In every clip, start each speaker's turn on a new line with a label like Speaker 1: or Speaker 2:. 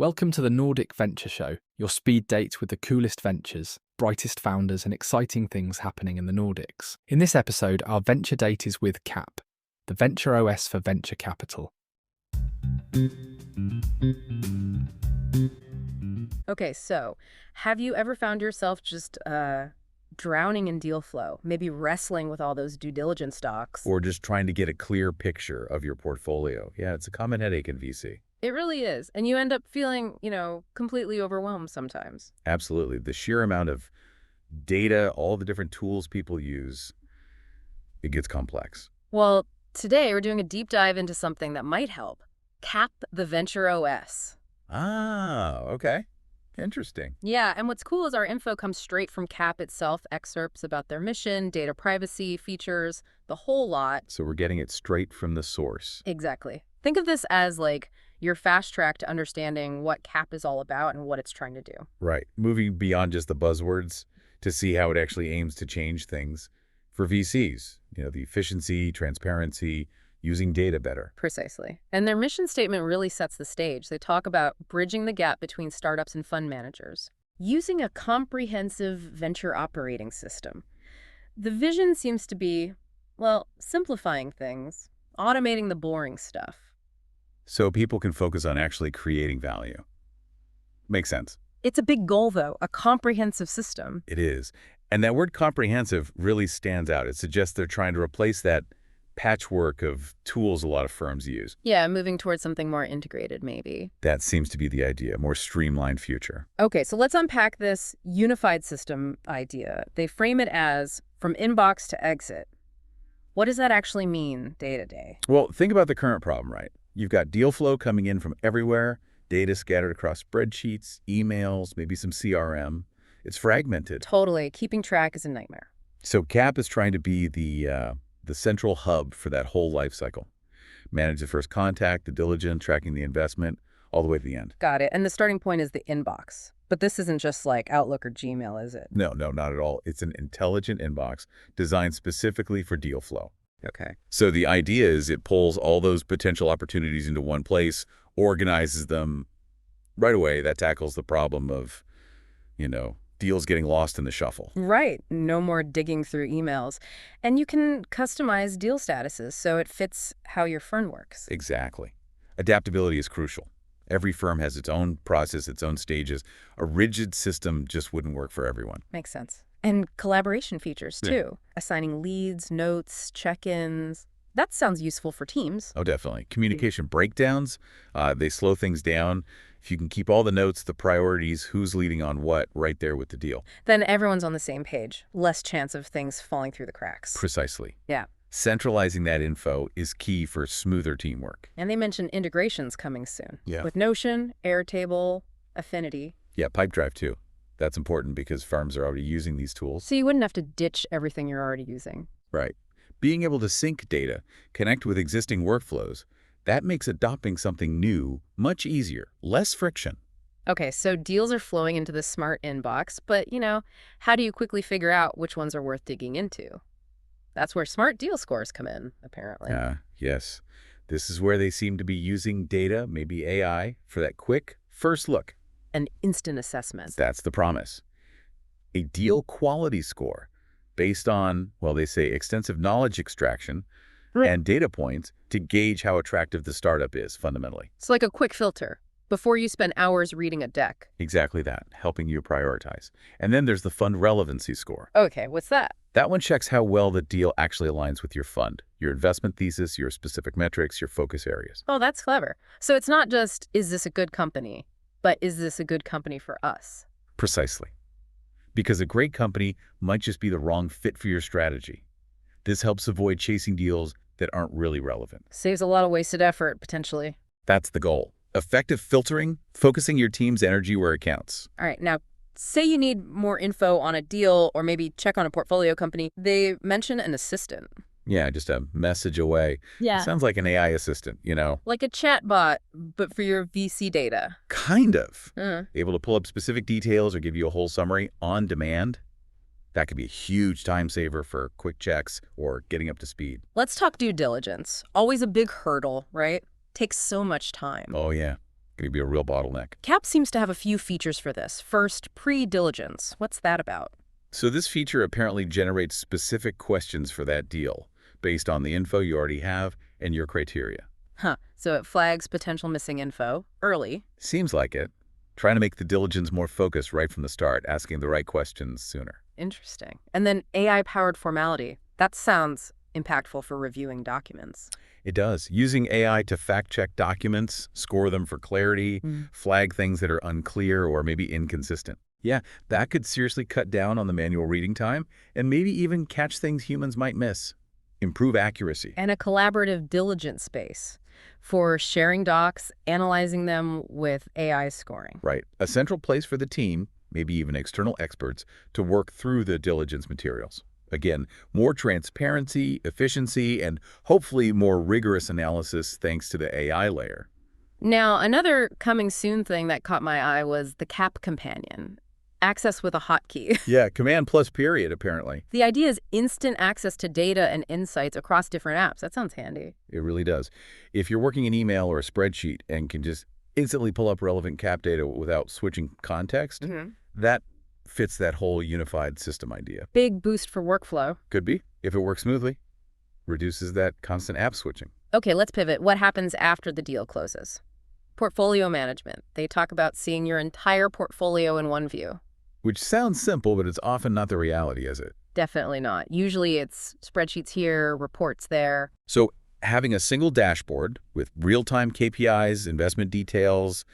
Speaker 1: Welcome to the Nordic Venture Show, your speed date with the coolest ventures, brightest founders, and exciting things happening in the Nordics. In this episode, our venture date is with CAP, the Venture OS for venture capital.
Speaker 2: Okay, so have you ever found yourself just drowning in deal flow, maybe wrestling with all those due diligence docs?
Speaker 3: Or just trying to get a clear picture of your portfolio. Yeah, it's a common headache in VC.
Speaker 2: It really is. And you end up feeling, completely overwhelmed sometimes.
Speaker 3: Absolutely. The sheer amount of data, all the different tools people use, it gets complex.
Speaker 2: Well, today we're doing a deep dive into something that might help. CAP the Venture OS.
Speaker 3: Ah, okay. Interesting.
Speaker 2: Yeah, and what's cool is our info comes straight from CAP itself, excerpts about their mission, data privacy, features, the whole lot.
Speaker 3: So we're getting it straight from the source.
Speaker 2: Exactly. Think of this as like your fast track to understanding what CAP is all about and what it's trying to do.
Speaker 3: Right. Moving beyond just the buzzwords to see how it actually aims to change things for VCs. The efficiency, transparency, using data better.
Speaker 2: Precisely. And their mission statement really sets the stage. They talk about bridging the gap between startups and fund managers, using a comprehensive venture operating system. The vision seems to be, simplifying things, automating the boring stuff.
Speaker 3: So people can focus on actually creating value. Makes sense.
Speaker 2: It's a big goal, though, a comprehensive system.
Speaker 3: It is. And that word comprehensive really stands out. It suggests they're trying to replace that patchwork of tools a lot of firms use.
Speaker 2: Yeah, moving towards something more integrated, maybe.
Speaker 3: That seems to be the idea, more streamlined future.
Speaker 2: Okay, so let's unpack this unified system idea. They frame it as from inbox to exit. What does that actually mean day to day?
Speaker 3: Well, think about the current problem, right? You've got deal flow coming in from everywhere, data scattered across spreadsheets, emails, maybe some CRM. It's fragmented.
Speaker 2: Totally. Keeping track is a nightmare.
Speaker 3: So CAP is trying to be the central hub for that whole life cycle. Manage the first contact, the diligence, tracking the investment, all the way to the end.
Speaker 2: Got it. And the starting point is the inbox. But this isn't just like Outlook or Gmail, is it?
Speaker 3: No, not at all. It's an intelligent inbox designed specifically for deal flow.
Speaker 2: Okay.
Speaker 3: So the idea is it pulls all those potential opportunities into one place, organizes them right away. That tackles the problem of, deals getting lost in the shuffle.
Speaker 2: Right. No more digging through emails. And you can customize deal statuses so it fits how your firm works.
Speaker 3: Exactly. Adaptability is crucial. Every firm has its own process, its own stages. A rigid system just wouldn't work for everyone.
Speaker 2: Makes sense. And collaboration features, too. Assigning leads, notes, check-ins. That sounds useful for teams.
Speaker 3: Oh, definitely. Communication breakdowns, they slow things down. If you can keep all the notes, the priorities, who's leading on what, right there with the deal.
Speaker 2: Then everyone's on the same page. Less chance of things falling through the cracks.
Speaker 3: Precisely.
Speaker 2: Yeah.
Speaker 3: Centralizing that info is key for smoother teamwork.
Speaker 2: And they mentioned integrations coming soon.
Speaker 3: Yeah.
Speaker 2: With Notion, Airtable, Affinity.
Speaker 3: Yeah, Pipedrive too. That's important because firms are already using these tools.
Speaker 2: So you wouldn't have to ditch everything you're already using.
Speaker 3: Right. Being able to sync data, connect with existing workflows, that makes adopting something new much easier, less friction.
Speaker 2: Okay, so deals are flowing into the smart inbox, but, how do you quickly figure out which ones are worth digging into? That's where smart deal scores come in, apparently.
Speaker 3: Yes. This is where they seem to be using data, maybe AI, for that quick first look.
Speaker 2: An instant assessment.
Speaker 3: That's the promise. A deal quality score based on, they say extensive knowledge extraction and data points to gauge how attractive the startup is, fundamentally.
Speaker 2: It's like a quick filter before you spend hours reading a deck.
Speaker 3: Exactly that, helping you prioritize. And then there's the fund relevancy score.
Speaker 2: Okay, what's that?
Speaker 3: That one checks how well the deal actually aligns with your fund, your investment thesis, your specific metrics, your focus areas.
Speaker 2: Oh, that's clever. So it's not just, is this a good company, but is this a good company for us?
Speaker 3: Precisely. Because a great company might just be the wrong fit for your strategy. This helps avoid chasing deals that aren't really relevant.
Speaker 2: Saves a lot of wasted effort, potentially.
Speaker 3: That's the goal. Effective filtering, focusing your team's energy where it counts.
Speaker 2: All right, now, say you need more info on a deal or maybe check on a portfolio company. They mention an assistant.
Speaker 3: Yeah, just a message away.
Speaker 2: Yeah.
Speaker 3: Sounds like an AI assistant,
Speaker 2: Like a chatbot, but for your VC data.
Speaker 3: Kind of. Able to pull up specific details or give you a whole summary on demand. That could be a huge time saver for quick checks or getting up to speed.
Speaker 2: Let's talk due diligence. Always a big hurdle, right? Takes so much time.
Speaker 3: Oh, yeah. going to be a real bottleneck.
Speaker 2: CAP seems to have a few features for this. First, pre-diligence. What's that about?
Speaker 3: So this feature apparently generates specific questions for that deal based on the info you already have and your criteria.
Speaker 2: Huh. So it flags potential missing info early.
Speaker 3: Seems like it. Trying to make the diligence more focused right from the start, asking the right questions sooner.
Speaker 2: Interesting. And then AI-powered formality. That sounds impactful for reviewing documents.
Speaker 3: It does. Using AI to fact-check documents, score them for clarity, flag things that are unclear or maybe inconsistent. Yeah, that could seriously cut down on the manual reading time and maybe even catch things humans might miss. Improve accuracy.
Speaker 2: And a collaborative diligence space for sharing docs, analyzing them with AI scoring.
Speaker 3: Right. A central place for the team, maybe even external experts, to work through the diligence materials. Again, more transparency, efficiency, and hopefully more rigorous analysis thanks to the AI layer.
Speaker 2: Now, another coming soon thing that caught my eye was the CAP companion. Access with a hotkey.
Speaker 3: Yeah, command plus period, apparently.
Speaker 2: The idea is instant access to data and insights across different apps. That sounds handy.
Speaker 3: It really does. If you're working in email or a spreadsheet and can just instantly pull up relevant CAP data without switching context, that fits that whole unified system idea.
Speaker 2: Big boost for workflow.
Speaker 3: Could be, if it works smoothly. Reduces that constant app switching.
Speaker 2: Okay, let's pivot. What happens after the deal closes? Portfolio management. They talk about seeing your entire portfolio in one view.
Speaker 3: Which sounds simple, but it's often not the reality, is it?
Speaker 2: Definitely not. Usually it's spreadsheets here, reports there.
Speaker 3: So having a single dashboard with real-time KPIs, investment details,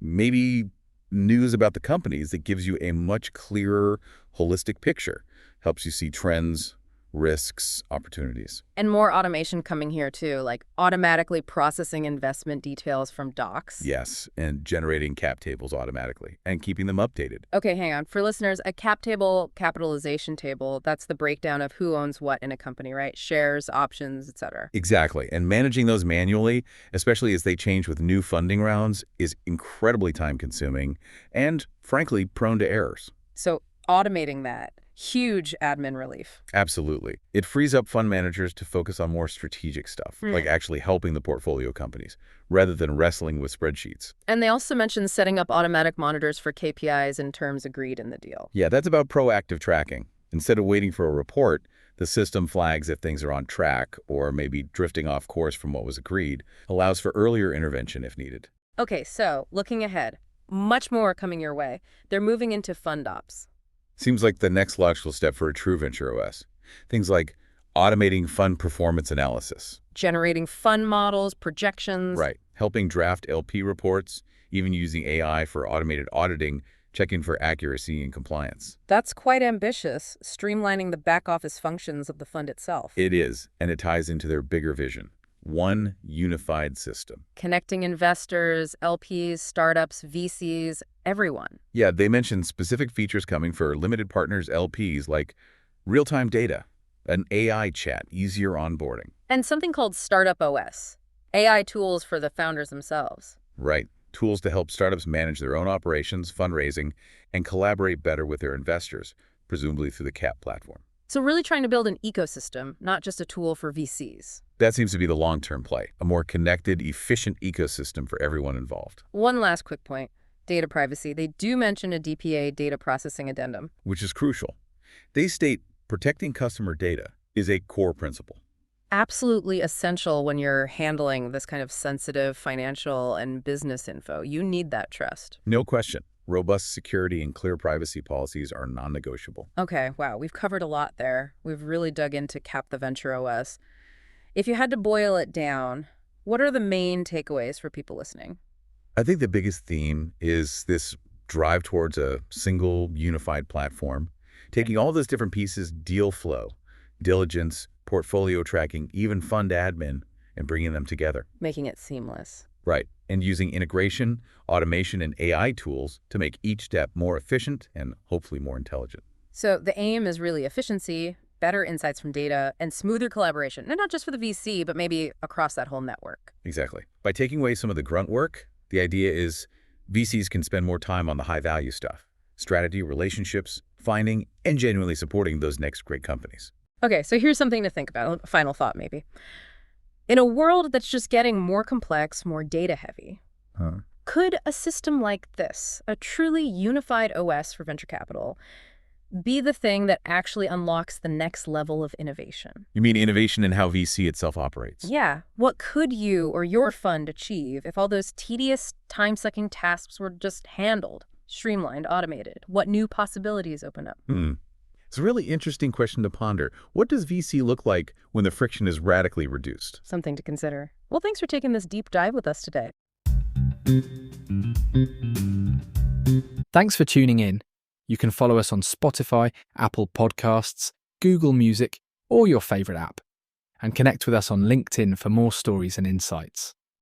Speaker 3: maybe news about the companies that gives you a much clearer, holistic picture, helps you see trends, risks, opportunities.
Speaker 2: And more automation coming here too, like automatically processing investment details from docs.
Speaker 3: Yes, and generating cap tables automatically and keeping them updated.
Speaker 2: Okay, hang on. For listeners, a cap table, capitalization table, that's the breakdown of who owns what in a company, right? Shares, options, etc.
Speaker 3: Exactly. And managing those manually, especially as they change with new funding rounds, is incredibly time-consuming and, frankly, prone to errors.
Speaker 2: So automating that. Huge admin relief.
Speaker 3: Absolutely. It frees up fund managers to focus on more strategic stuff, like actually helping the portfolio companies, rather than wrestling with spreadsheets.
Speaker 2: And they also mentioned setting up automatic monitors for KPIs and terms agreed in the deal.
Speaker 3: Yeah, that's about proactive tracking. Instead of waiting for a report, the system flags if things are on track or maybe drifting off course from what was agreed, allows for earlier intervention if needed.
Speaker 2: Okay, so looking ahead, much more coming your way. They're moving into fund ops.
Speaker 3: Seems like the next logical step for a true venture OS. Things like automating fund performance analysis.
Speaker 2: Generating fund models, projections.
Speaker 3: Right. Helping draft LP reports, even using AI for automated auditing, checking for accuracy and compliance.
Speaker 2: That's quite ambitious, streamlining the back office functions of the fund itself.
Speaker 3: It is, and it ties into their bigger vision. One unified system.
Speaker 2: Connecting investors, LPs, startups, VCs, everyone.
Speaker 3: Yeah, they mentioned specific features coming for limited partners, LPs, like real-time data, an AI chat, easier onboarding.
Speaker 2: And something called StartupOS, AI tools for the founders themselves.
Speaker 3: Right. Tools to help startups manage their own operations, fundraising, and collaborate better with their investors, presumably through the CAP platform.
Speaker 2: So really trying to build an ecosystem, not just a tool for VCs.
Speaker 3: That seems to be the long-term play, a more connected, efficient ecosystem for everyone involved.
Speaker 2: One last quick point, data privacy. They do mention a DPA, Data Processing Addendum.
Speaker 3: Which is crucial. They state protecting customer data is a core principle.
Speaker 2: Absolutely essential when you're handling this kind of sensitive financial and business info. You need that trust.
Speaker 3: No question. Robust security and clear privacy policies are non-negotiable.
Speaker 2: Okay, wow, we've covered a lot there. We've really dug into CAP the Venture OS. If you had to boil it down, what are the main takeaways for people listening?
Speaker 3: I think the biggest theme is this drive towards a single unified platform, taking all those different pieces, deal flow, diligence, portfolio tracking, even fund admin, and bringing them together.
Speaker 2: Making it seamless.
Speaker 3: Right, and using integration, automation, and AI tools to make each step more efficient and hopefully more intelligent.
Speaker 2: So the aim is really efficiency, better insights from data, and smoother collaboration, and not just for the VC, but maybe across that whole network.
Speaker 3: Exactly. By taking away some of the grunt work, the idea is VCs can spend more time on the high-value stuff, strategy, relationships, finding, and genuinely supporting those next great companies.
Speaker 2: Okay, so here's something to think about, a final thought maybe. In a world that's just getting more complex, more data-heavy, Could a system like this, a truly unified OS for venture capital, be the thing that actually unlocks the next level of innovation?
Speaker 3: You mean innovation in how VC itself operates?
Speaker 2: Yeah. What could you or your fund achieve if all those tedious, time-sucking tasks were just handled, streamlined, automated? What new possibilities open up?
Speaker 3: It's a really interesting question to ponder. What does VC look like when the friction is radically reduced?
Speaker 2: Something to consider. Well, thanks for taking this deep dive with us today.
Speaker 1: Thanks for tuning in. You can follow us on Spotify, Apple Podcasts, Google Music, or your favorite app, and connect with us on LinkedIn for more stories and insights.